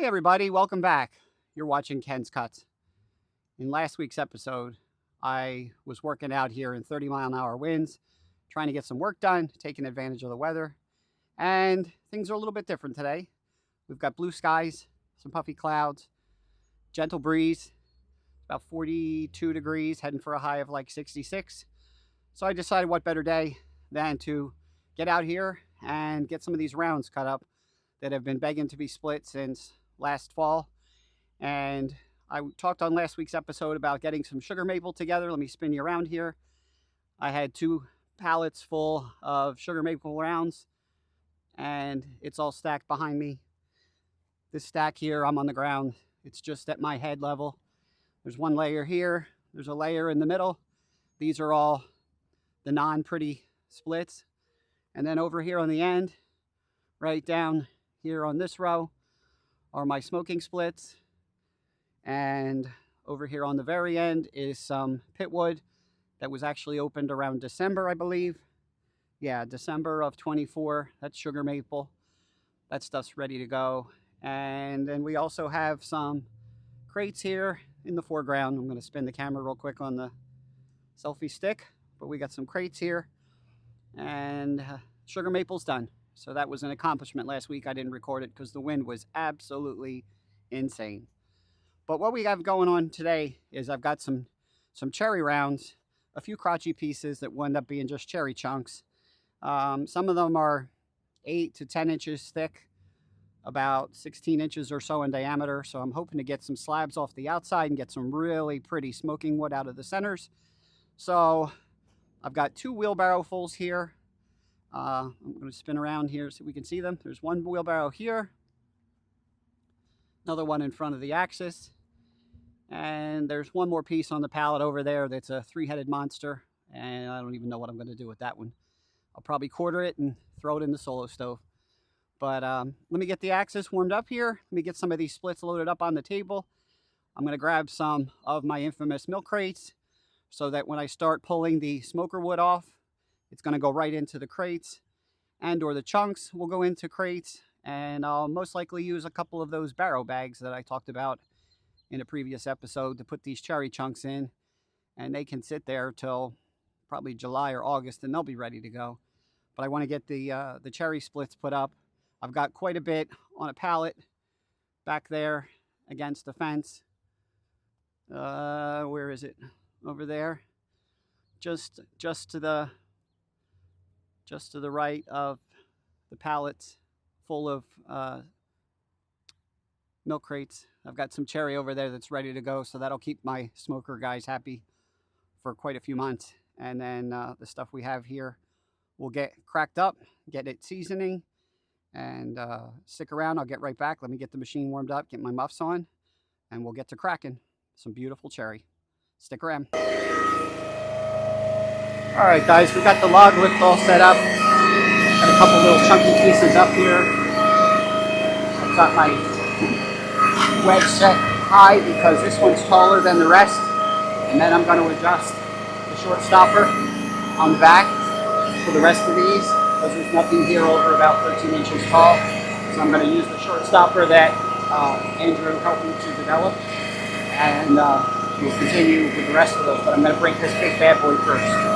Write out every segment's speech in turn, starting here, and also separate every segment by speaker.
Speaker 1: Hey everybody, welcome back. You're watching Ken's Cuts. In last week's episode, I was working out here in 30-mile-an-hour winds, trying to get some work done, taking advantage of the weather. And things are a little bit different today. We've got blue skies, some puffy clouds, gentle breeze, about 42 degrees, heading for a high of like 66. So I decided what better day than to get out here and get some of these rounds cut up that have been begging to be split since last fall. And I talked on last week's episode about getting some sugar maple together. Let me spin you around here. I had 2 pallets full of sugar maple rounds, and it's all stacked behind me. This stack here, I'm on the ground. It's just at my head level. There's one layer here. There's a layer in the middle. These are all the non-pretty splits. And then over here on the end, right down here on this row, are my smoking splits. And over here on the very end is some pitwood that was actually opened around December, I believe. Yeah, December of 24. That's sugar maple. That stuff's ready to go. And then we also have some crates here in the foreground. I'm going to spin the camera real quick on the selfie stick, but we got some crates here, and sugar maple's done. So that was an accomplishment last week. I didn't record it because the wind was absolutely insane. But what we have going on today is I've got some cherry rounds, a few crotchy pieces that will end up being just cherry chunks. Some of them are 8 to 10 inches thick, about 16 inches or so in diameter. So I'm hoping to get some slabs off the outside and get some really pretty smoking wood out of the centers. So I've got 2 wheelbarrowfuls here. I'm going to spin around here so we can see them. There's one wheelbarrow here, another one in front of the AXIS, and there's one more piece on the pallet over there that's a 3-headed monster, and I don't even know what I'm going to do with that one. I'll probably quarter it and throw it in the solo stove. But let me get the AXIS warmed up here. Let me get some of these splits loaded up on the table. I'm going to grab some of my infamous milk crates so that when I start pulling the smoker wood off, it's going to go right into the crates, and or the chunks will go into crates. And I'll most likely use a couple of those barrow bags that I talked about in a previous episode to put these cherry chunks in, and they can sit there till probably July or August, and they'll be ready to go. But I want to get the cherry splits put up. I've got quite a bit on a pallet back there against the fence. Where is it? Over there, just to the right of the pallets full of milk crates. I've got some cherry over there that's ready to go, so that'll keep my smoker guys happy for quite a few months. And then the stuff we have here will get cracked up, get it seasoning, and stick around. I'll get right back. Let me get the machine warmed up, get my muffs on, and we'll get to cracking some beautiful cherry. Stick around. All right, guys, we got the log lift all set up. Got a couple little chunky pieces up here. I've got my wedge set high because this one's taller than the rest. And then I'm going to adjust the short stopper on the back for the rest of these, because there's nothing here over about 13 inches tall. So I'm going to use the short stopper that Andrew helped me to develop. And we'll continue with the rest of those, but I'm going to break this big bad boy first.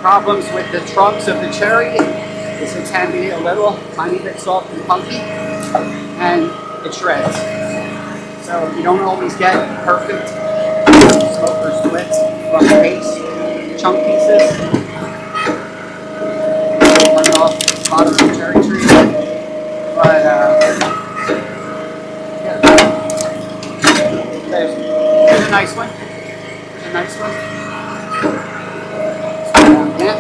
Speaker 1: Problems with the trunks of the cherry is it can be a little tiny bit soft and funky, and it shreds. So you don't always get perfect smoker splits from the base chunk pieces. Coming off the bottom of the cherry tree. nice one. Here's a nice one. Yeah.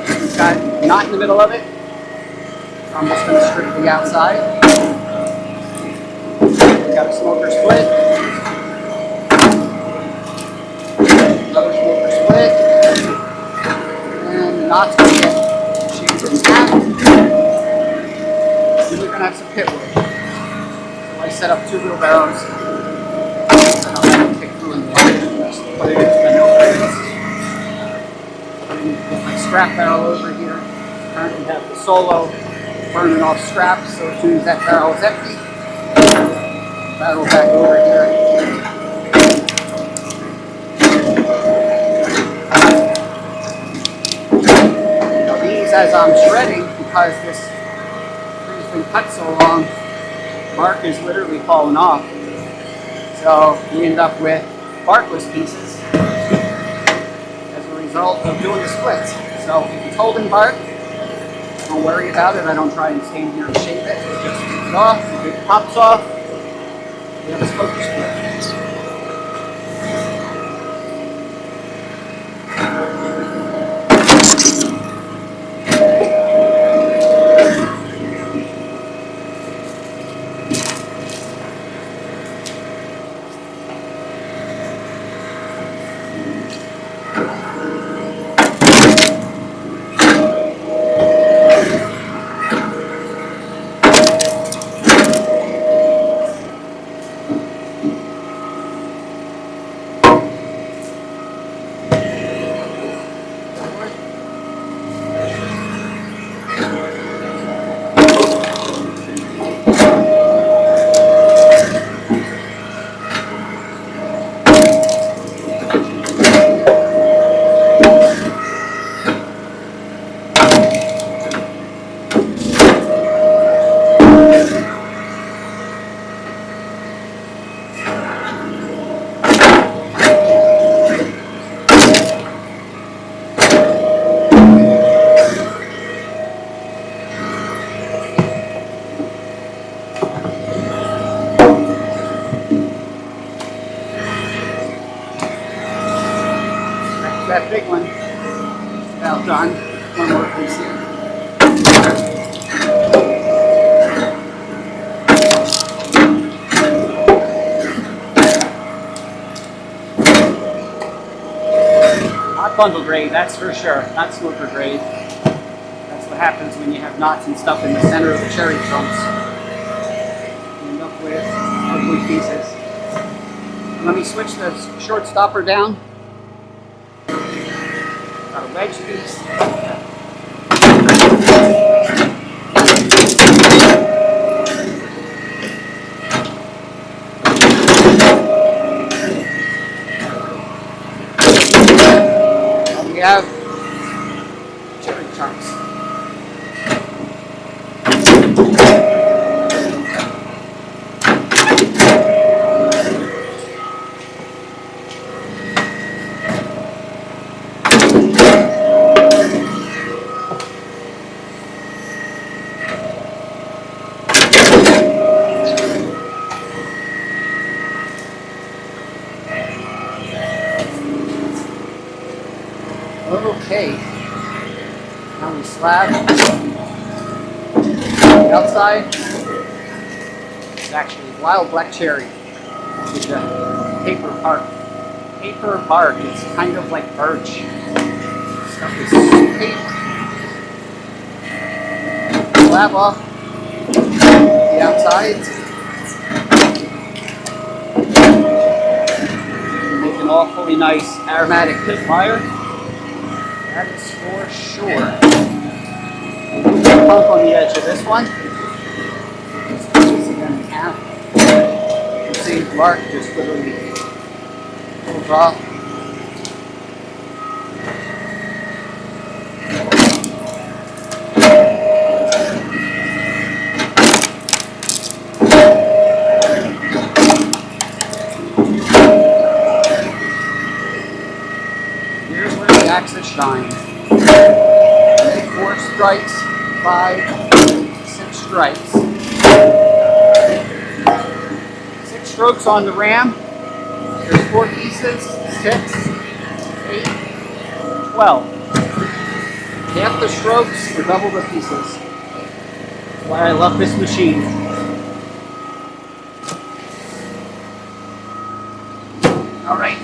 Speaker 1: It's got a knot in the middle of it. I'm just going to strip the outside. We got a smoker split. Another smoker split. And the knot's going to get shaved in half. Then we're going to have some pit wood. So I set up 2 wheelbarrows. And I'm going to kick through in the end. Just put it into the mill crates. With my scrap barrel over here. Currently have the Solo burning off scraps, so as soon as that barrel is empty, barrel back over here. Now these, as I'm shredding, because this tree's been cut so long, bark is literally falling off. So we end up with barkless pieces as a result of doing the splits. So if it's holding bark, don't worry about it. I don't try and stand here and shave it. Just take it off. If it pops off, we have a smoker split. That big one is about done. One more piece here. Not bundle grade, that's for sure. Not smoker grade. That's what happens when you have knots and stuff in the center of the cherry trunks. You end up with ugly pieces. Let me switch the short stopper down. Got a wedge piece. And we have cherry chunks. Okay, now we slab the outside. It's actually wild black cherry, which is a paper bark. It's kind of like birch. Stuff is paper. Slab off the outsides. Make an awfully nice aromatic pit fire. That is for sure. Put a pump on the edge of this one. Just squeeze it in half. You can see the bark just literally pulls off. Here's where the AXIS shines. 4 strikes, 5, 6 strikes. 6 strokes on the ram. There's 4 pieces, 6, 8, 12. Half the strokes for double the pieces. That's why I love this machine. Alright.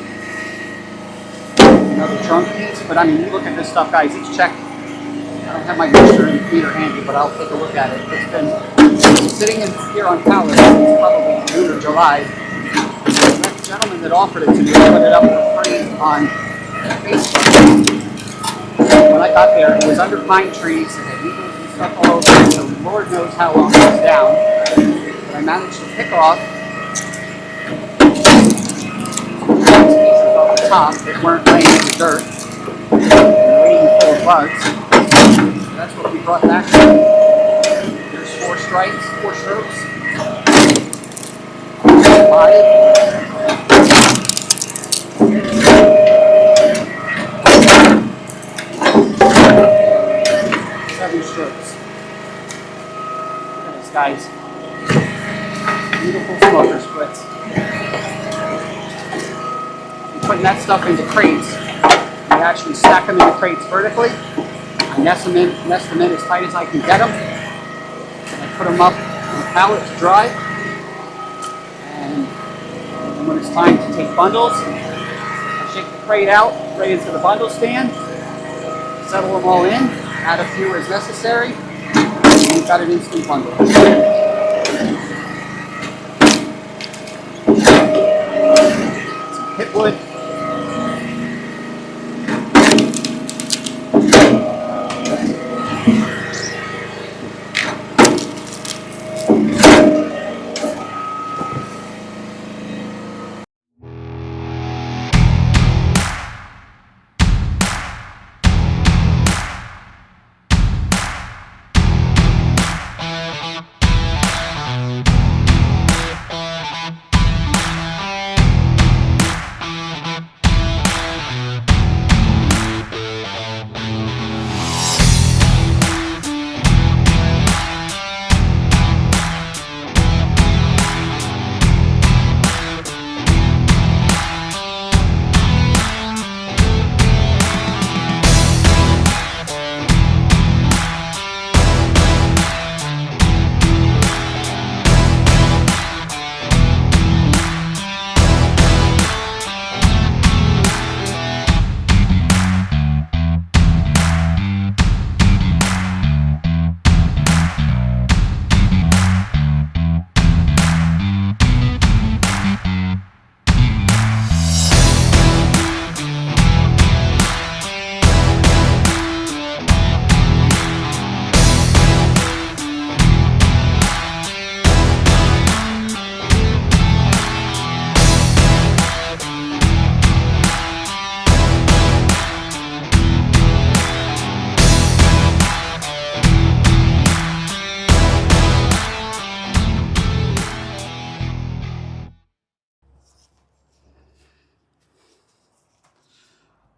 Speaker 1: Another trunk piece, but I mean, you look at this stuff, guys, it's checked. I don't have my meter handy, but I'll take a look at it. It's been sitting in here on pallet since probably June or July. The gentleman that offered it to me put it up for free on Facebook. When I got there, it was under pine trees and had needles and stuff all over it, so Lord knows how long it was down. But I managed to pick off pieces off the top that weren't laying in the dirt and waiting full of bugs. That's what we brought back. There's 4 stripes, 4 strokes. 5. 7 strokes. Look at this, guys. Beautiful smoker splits. We're putting that stuff into crates. We actually stack them into crates vertically. I nest them in as tight as I can get them. I put them up on a pallet to dry. And when it's time to take bundles, I shake the crate out, right into the bundle stand, settle them all in, add a few as necessary, and we've got an instant bundle. Some pitwood.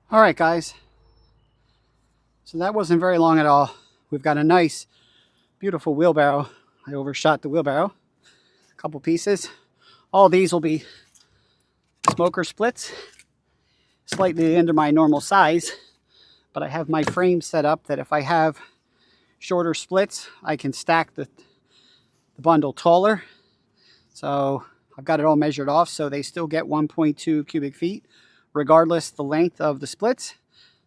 Speaker 1: All right, guys. So that wasn't very long at all. We've got a nice, beautiful wheelbarrow. I overshot the wheelbarrow. A couple pieces. All these will be smoker splits, slightly under my normal size, but I have my frame set up that if I have shorter splits, I can stack the bundle taller. So I've got it all measured off, so they still get 1.2 cubic feet, regardless the length of the splits.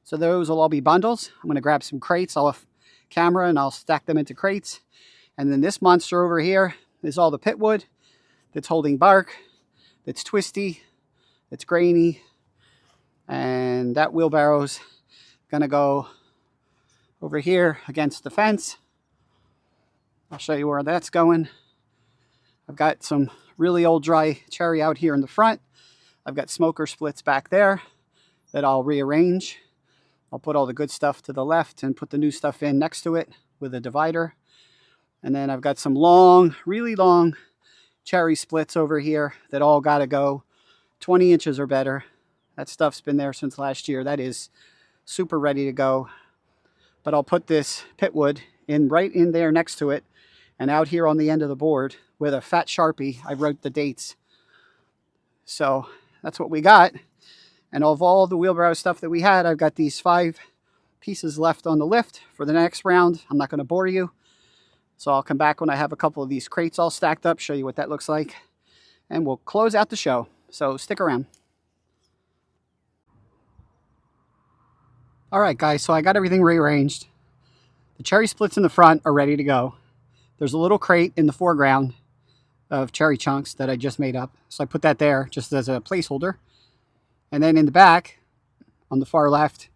Speaker 1: So those will all be bundles. I'm going to grab some crates. I'll have camera and I'll stack them into crates. And then this monster over here is all the pitwood that's holding bark, that's twisty, that's grainy. And that wheelbarrow's going to go over here against the fence. I'll show you where that's going. I've got some really old dry cherry out here in the front. I've got smoker splits back there that I'll rearrange. I'll put all the good stuff to the left and put the new stuff in next to it with a divider. And then I've got some long, really long cherry splits over here that all got to go 20 inches or better. That stuff's been there since last year. That is super ready to go. But I'll put this pitwood in right in there next to it. And out here on the end of the board with a fat Sharpie, I wrote the dates So that's what we got. And of all the wheelbarrow stuff that we had, I've got these 5 pieces left on the lift for the next round. I'm not going to bore you. So I'll come back when I have a couple of these crates all stacked up, show you what that looks like. And we'll close out the show. So stick around. All right, guys, so I got everything rearranged. The cherry splits in the front are ready to go. There's a little crate in the foreground of cherry chunks that I just made up. So I put that there just as a placeholder. And then in the back, on the far left,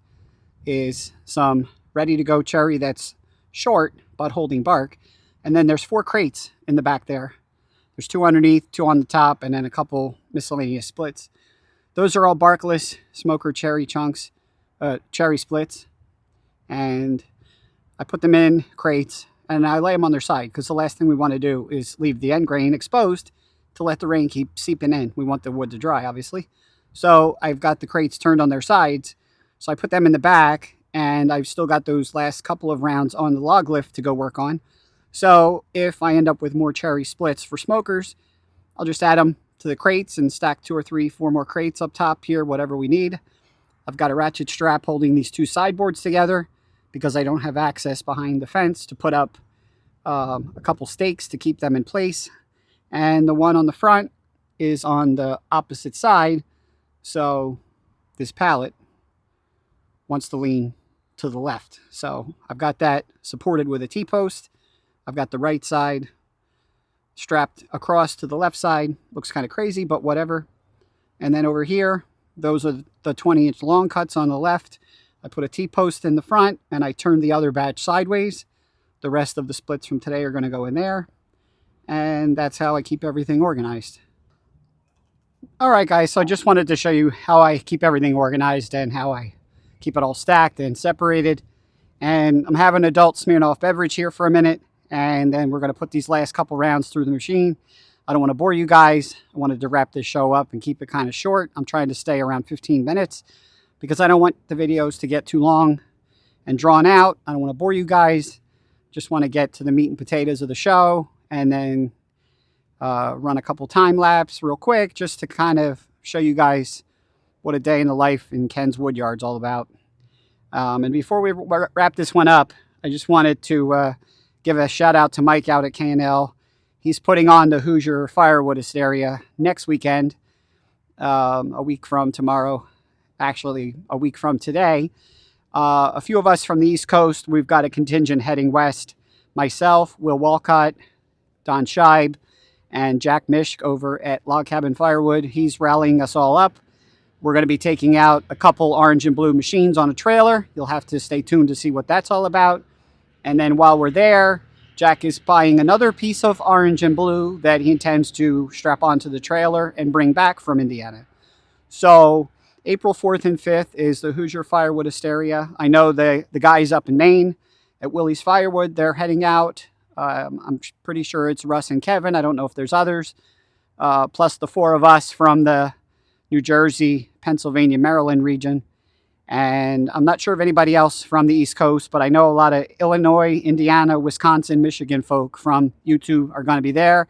Speaker 1: is some ready-to-go cherry that's short, but holding bark. And then there's 4 crates in the back there. There's 2 underneath, 2 on the top, and then a couple miscellaneous splits. Those are all barkless smoker cherry chunks, cherry splits. And I put them in crates, and I lay them on their side, because the last thing we want to do is leave the end grain exposed to let the rain keep seeping in. We want the wood to dry, obviously. So I've got the crates turned on their sides. So I put them in the back, and I've still got those last couple of rounds on the log lift to go work on. So if I end up with more cherry splits for smokers, I'll just add them to the crates and stack 2 or 3, 4 more crates up top here, whatever we need. I've got a ratchet strap holding these 2 sideboards together because I don't have access behind the fence to put up a couple stakes to keep them in place. And the one on the front is on the opposite side. So this pallet wants to lean to the left. So I've got that supported with a T-post. I've got the right side strapped across to the left side. Looks kind of crazy, but whatever. And then over here, those are the 20-inch long cuts on the left. I put a T-post in the front, and I turned the other batch sideways. The rest of the splits from today are going to go in there. And that's how I keep everything organized. All right, guys, so I just wanted to show you how I keep everything organized and how I keep it all stacked and separated. And I'm having an adult Smirnoff beverage here for a minute, and then we're going to put these last couple rounds through the machine. I don't want to bore you guys. I wanted to wrap this show up and keep it kind of short. I'm trying to stay around 15 minutes because I don't want the videos to get too long and drawn out. I don't want to bore you guys. Just want to get to the meat and potatoes of the show, and then run a couple time lapse real quick just to kind of show you guys what a day in the life in Ken's Woodyard's all about. And before we wrap this one up, I just wanted to give a shout out to Mike out at K&L. He's putting on the Hoosier Firewood Hysteria next weekend, a week from tomorrow, actually a week from today. A few of us from the East Coast, we've got a contingent heading west. Myself, Will Walcott, Don Scheib, and Jack Mishk over at Log Cabin Firewood. He's rallying us all up. We're going to be taking out a couple orange and blue machines on a trailer. You'll have to stay tuned to see what that's all about. And then while we're there, Jack is buying another piece of orange and blue that he intends to strap onto the trailer and bring back from Indiana. So April 4th and 5th is the Hoosier Firewood Hysteria. I know the guys up in Maine at Willie's Firewood, they're heading out. I'm pretty sure it's Russ and Kevin. I don't know if there's others. Plus the 4 of us from the New Jersey, Pennsylvania, Maryland region. And I'm not sure of anybody else from the East Coast, but I know a lot of Illinois, Indiana, Wisconsin, Michigan folk from YouTube are going to be there.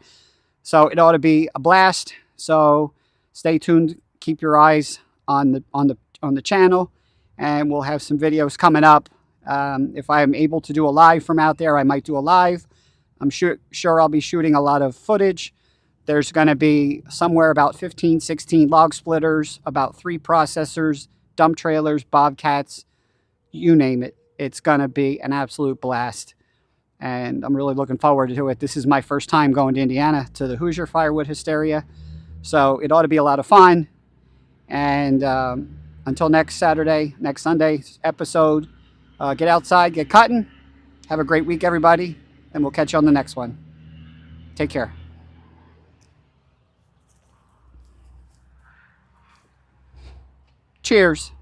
Speaker 1: So it ought to be a blast. So stay tuned. Keep your eyes on the channel, and we'll have some videos coming up. If I'm able to do a live from out there, I might do a live. I'm sure I'll be shooting a lot of footage. There's going to be somewhere about 15, 16 log splitters, about 3 processors, dump trailers, bobcats, you name it. It's going to be an absolute blast. And I'm really looking forward to it. This is my first time going to Indiana to the Hoosier Firewood Hysteria. So it ought to be a lot of fun. And until next Sunday's episode, get outside, get cutting. Have a great week, everybody. And we'll catch you on the next one. Take care. Cheers.